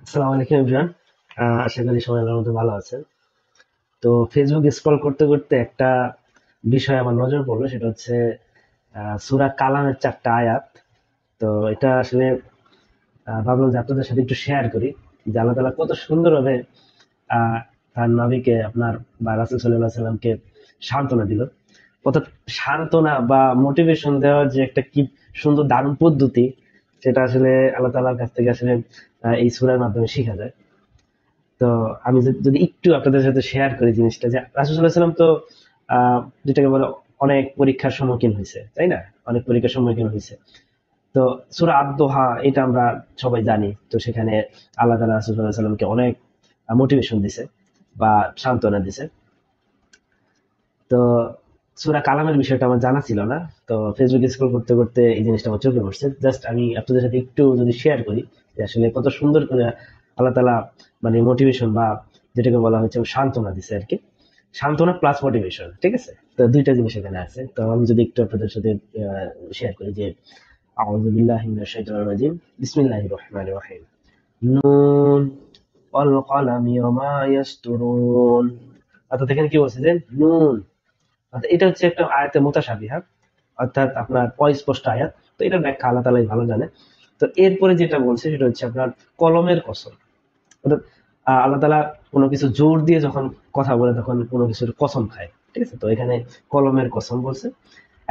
আসসালামু আলাইকুম এভরিওয়ান। আশা করি সবাই আল্লাহর মধ্যে ভালো আছেন। তো ফেসবুক স্ক্রল করতে করতে একটা বিষয় আমার নজর পড়লো, সেটা হচ্ছে সূরা কালামের 4টা আয়াত। তো এটা আসলে ভাবলাম যে আপনাদের সাথে একটু শেয়ার করি যে আল্লাহ তাআলা কত সুন্দরভাবে আহ, তার নবীকে আপনার বা রাসূল সাল্লাল্লাহু আলাইহি সাল্লামকে সান্ত্বনা দিল। অর্থাৎ সান্ত্বনা বা মোটিভেশন দেওয়ার যে একটা কি সুন্দর দারুণ পদ্ধতি, সেটা আসলে আল্লাহ তাআলার কাছ থেকে আসলে এই সূরার মাধ্যমে শেখা যায়। তো আমি যদি একটু আপনাদের সাথে শেয়ার করি জিনিসটা, যে রাসূল সাল্লাল্লাহু আলাইহি ওয়াসাল্লাম তো যেটাকে বলে অনেক পরীক্ষার সম্মুখীন হয়েছে, তাই না? অনেক পরীক্ষার সম্মুখীন হয়েছে। তো সূরা আদ-দোহা এটা আমরা সবাই জানি। তো সেখানে আল্লাহ তাআলা রাসূল সাল্লাল্লাহু আলাইহি ওয়াসাল্লামকে অনেক মোটিভেশন দিছে বা সান্ত্বনা দিছে। তো সূরা কালামের বিষয়টা আমার জানা ছিল না। তো ফেসবুক স্ক্রল করতে করতে এই জিনিসটা আমার চোখে পড়ছে। জাস্ট আমি আপনাদের সাথে একটু যদি শেয়ার করি যে আসলে কত সুন্দর করে আল্লাহ তাআলা মানে মোটিভেশন বা যেটাকে বলা হচ্ছে সান্ত্বনা দিছে আর কি। সান্ত্বনা প্লাস মোটিভেশন, ঠিক আছে? তো দুইটা জিনিস এখানে আছে। তো আমি যদি একটু আপনাদের সাথে শেয়ার করি যে আউযু বিল্লাহি মিনাশ শাইতানির রাজিম, বিসমিল্লাহির রহমানির রহিম, নুন ওয়াল কলামি ওয়া মা ইয়াসতুরুন। অর্থাৎ এখানে কি বলছে যে নুন, অর্থাৎ এটা হচ্ছে একটা আয়াতে মুতাশাবিহা, অর্থাৎ আপনার অস্পষ্ট আয়াত। তো এটার ব্যাখ্যা আল্লাহ তাআলাই ভালো জানে। তো এরপরে যেটা বলছে সেটা হচ্ছে আপনার কলমের কসম। অর্থাৎ আল্লাহ তাআলা কোনো কিছু জোর দিয়ে যখন কথা বলে তখন কোনো কিছুর কসম খায়, ঠিক আছে? তো এখানে কলমের কসম বলছে,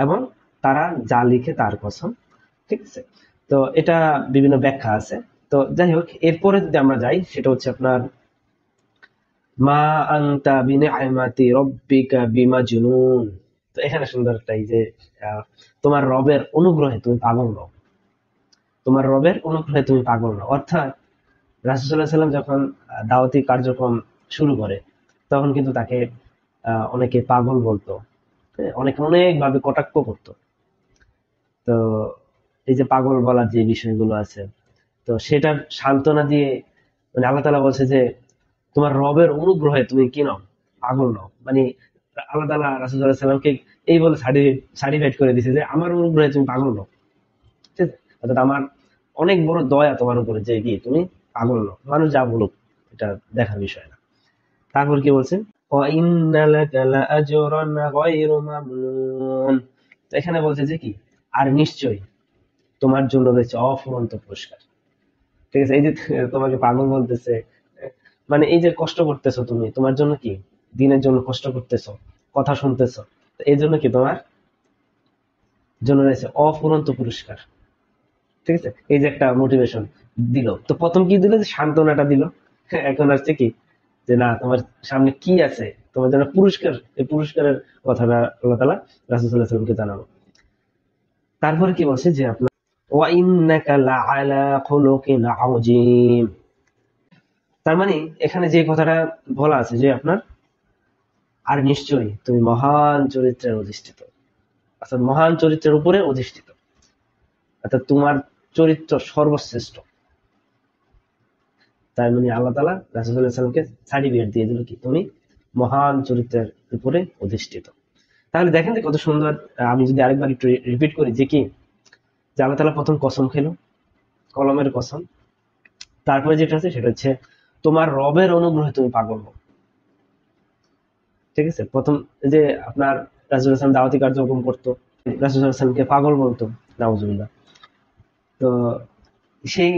এবং তারা যা লিখে তার কসম, ঠিক আছে? তো এটা বিভিন্ন ব্যাখ্যা আছে। তো যাই হোক, এরপরে যদি আমরা যাই সেটা হচ্ছে আপনার মা আনতা বিনিআমাতি রাব্বিকা বিমাজনুন। তো এখানে সুন্দর একটা এই যে আহ, তোমার রবের অনুগ্রহে তুমি পাগল নও, তোমার রবের অনুগ্রহে তুমি পাগল নও। অর্থাৎ রাসূল সাল্লাল্লাহু আলাইহি সাল্লাম যখন দাওয়াতি কার্যক্রম শুরু করে তখন কিন্তু তাকে অনেকে পাগল বলতো, হ্যাঁ, অনেকে অনেক ভাবে কটাক্ষ করতো। তো এই যে পাগল বলার যে বিষয়গুলো আছে, তো সেটার সান্ত্বনা দিয়ে মানে আল্লাহ তাআলা বলছে যে তোমার রবের অনুগ্রহে তুমি কি নও, পাগল নও। মানে আল্লাহ তাআলা রাসূল সাল্লাল্লাহু আলাইহি সাল্লামকে এই বলে সার্টিফাইড করে দিয়েছে যে আমার অনুগ্রহে তুমি পাগল নও, ঠিক আছে? অর্থাৎ আমার অনেক বড় দয়া তোমার উপরে যে কি তুমি পাগল নও। মানুষ যা বলুক, এটা দেখার বিষয় না। তারপর কি বলছেন, ওয়াইন্না লাকা লাআজরান গায়রু মামনুন। তো এখানে বলছে যে কি, আর নিশ্চয়ই তোমার জন্য রয়েছে অফুরন্ত পুরস্কার, ঠিক আছে? এই যে তোমাকে পাগল বলতেছে, মানে এই যে কষ্ট করতেছো তুমি, তোমার জন্য কি দিনের জন্য কষ্ট করতেছো, কথা শুনতেছো, তো এই জন্য কি তোমার জন্য রয়েছে অফুরন্ত পুরস্কার, ঠিক আছে? এই যে একটা মোটিভেশন দিল। তো প্রথম কি দিল, যে সান্ত্বনাটা দিল। এখন আসছে কি, যে না, তোমার সামনে কি আছে, তোমার জন্য পুরস্কার, এই পুরস্কারের কথাটা আল্লাহ তাআলা রাসূল সাল্লাল্লাহু আলাইহি ওয়াসাল্লামকে জানাবো। তারপরে কি বলছে যে আপনার ওয়া ইন্নাকা লাআলা খুলুকিন আযীম। তার মানে এখানে যে কথাটা বলা আছে যে আপনার আর নিশ্চয়ই তুমি মহান চরিত্রের অধিষ্ঠিত, অর্থাৎ মহান চরিত্রের উপরে অধিষ্ঠিত, অর্থাৎ তোমার চরিত্র সর্বশ্রেষ্ঠ। তাই মানে আল্লাহ তাআলা রাসূল সাল্লাল্লাহু আলাইহি ওয়াসাল্লামকে সার্টিফিকেট দিয়ে দিল কি তুমি মহান চরিত্রের উপরে অধিষ্ঠিত। তাহলে দেখেন যে কত সুন্দর। আমি যদি আরেকবার একটু রিপিট করি যে কি, যে আল্লাহ তাআলা প্রথম কসম খেলো, কলমের কসম। তারপরে যেটা আছে সেটা হচ্ছে তোমার রবের অনুগ্রহে তুমি পাগল হও, ঠিক আছে? প্রথম যে আপনার রাসূল সাল্লাল্লাহু আলাইহি ওয়াসাল্লাম দাওয়াতি কার্যক্রম করতো, রাসূল সাল্লাল্লাহু আলাইহি ওয়াসাল্লামকে পাগল বলতো, নাউজুবিল্লাহ। তো সেই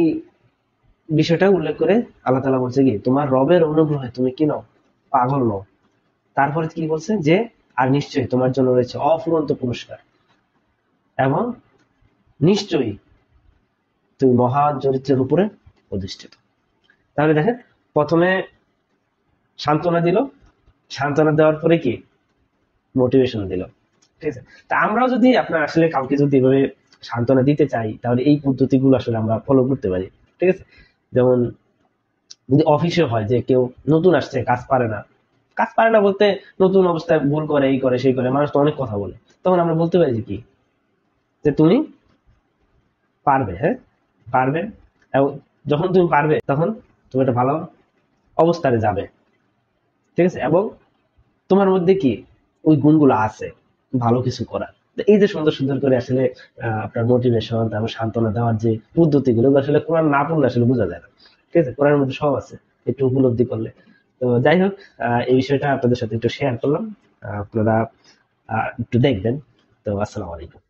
বিষয়টা উল্লেখ করে আল্লাহ তাআলা বলছে কি তোমার রবের অনুগ্রহে তুমি কি নও, পাগল নও। তারপরে কি বলছে যে আর নিশ্চয়ই তোমার জন্য রয়েছে অফুরন্ত পুরস্কার, এবং নিশ্চয়ই তুমি মহান চরিত্রের উপরে অধিষ্ঠিত। তাহলে দেখেন, প্রথমে সান্ত্বনা দিল, সান্ত্বনা দেওয়ার পরে কি মোটিভেশন দিল, ঠিক আছে? তা আমরাও যদি আপনার আসলে কাউকে যদি এভাবে সান্ত্বনা দিতে চাই তাহলে এই পদ্ধতিগুলো আসলে আমরা ফলো করতে পারি, ঠিক আছে? যেমন যদি অফিসে হয় যে কেউ নতুন আসছে, কাজ পারে না, কাজ পারে না বলতে নতুন অবস্থায় ভুল করে, এই করে সেই করে, মানুষ তো অনেক কথা বলে, তখন আমরা বলতে পারি যে কি, যে তুমি পারবে, হ্যাঁ, পারবে। এবং যখন তুমি পারবে তখন তুমি একটা ভালো অবস্থানে যাবে, ঠিক আছে? এবং তোমার মধ্যে কি ওই গুণগুলো আছে ভালো কিছু করার। তো এই যে সুন্দর সুন্দর করে আসলে আপনার মোটিভেশন, তারপর সান্ত্বনা দেওয়ার যে পদ্ধতিগুলো, আসলে কোরআন না পড়লে আসলে বোঝা যায় না। ঠিক আছে, কোরআনের মধ্যে সব আছে একটু উপলব্ধি করলে। তো যাই হোক, এই বিষয়টা আপনাদের সাথে একটু শেয়ার করলাম। আপনারা একটু দেখবেন। তো আসসালামু আলাইকুম।